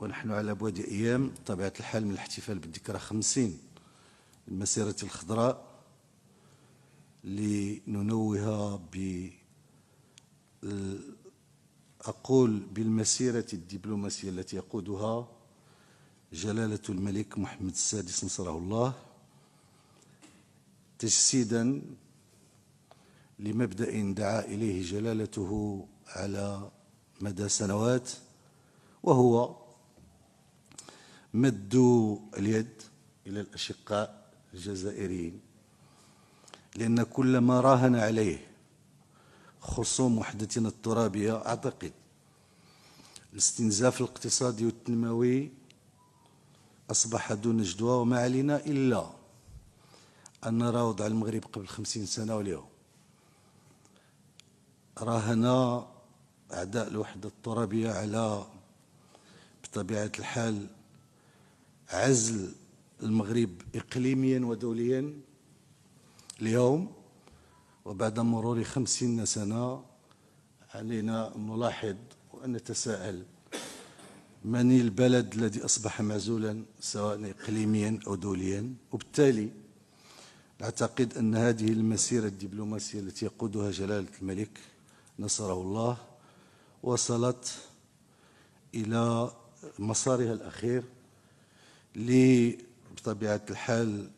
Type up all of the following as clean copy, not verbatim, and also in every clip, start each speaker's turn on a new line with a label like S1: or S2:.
S1: ونحن على بعد أيام طبيعة الحال من الاحتفال بالذكرى 50 المسيرة الخضراء، لننوه أقول بالمسيرة الدبلوماسية التي يقودها جلالة الملك محمد السادس نصره الله، تجسيدا لمبدأ دعا إليه جلالته على مدى سنوات، وهو مد اليد إلى الأشقاء الجزائريين، لأن كل ما راهن عليه خصوم وحدتنا الترابية أعتقد الاستنزاف الاقتصادي والتنموي أصبح دون جدوى، وما علينا إلا أن نرى وضع المغرب قبل 50 سنة واليوم. راهن أعداء الوحدة الترابية على بطبيعة الحال عزل المغرب إقليميا ودوليا. اليوم وبعد مرور 50 سنة علينا أن نلاحظ وأن نتساءل: من البلد الذي أصبح معزولا سواء إقليميا أو دوليا؟ وبالتالي أعتقد أن هذه المسيرة الدبلوماسية التي يقودها جلالة الملك نصره الله وصلت إلى مسارها الأخير بطبيعة الحال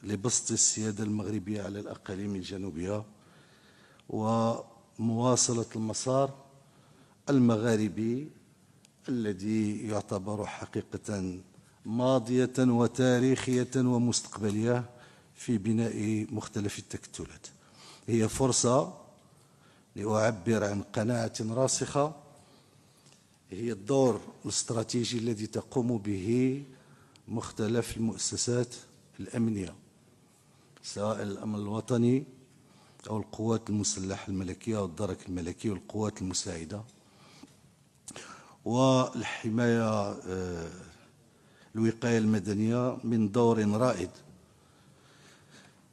S1: لبسط السيادة المغربية على الأقاليم الجنوبية ومواصلة المسار المغاربي الذي يعتبر حقيقة ماضية وتاريخية ومستقبلية في بناء مختلف التكتلات. هي فرصة لأعبر عن قناعة راسخة، هي الدور الاستراتيجي الذي تقوم به مختلف المؤسسات الأمنية، سواء الأمن الوطني أو القوات المسلحة الملكية أو الدرك الملكي والقوات المساعدة، والحماية الوقاية المدنية من دور رائد،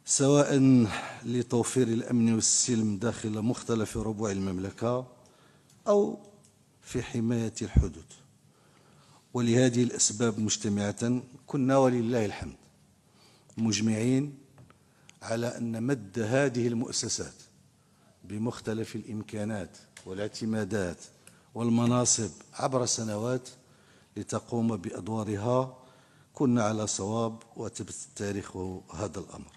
S1: سواء لتوفير الأمن والسلم داخل مختلف ربوع المملكة أو في حماية الحدود. ولهذه الأسباب مجتمعة كنا ولله الحمد مجمعين على أن مد هذه المؤسسات بمختلف الإمكانات والاعتمادات والمناصب عبر سنوات لتقوم بأدوارها كنا على صواب، وثبت التاريخ هذا الأمر.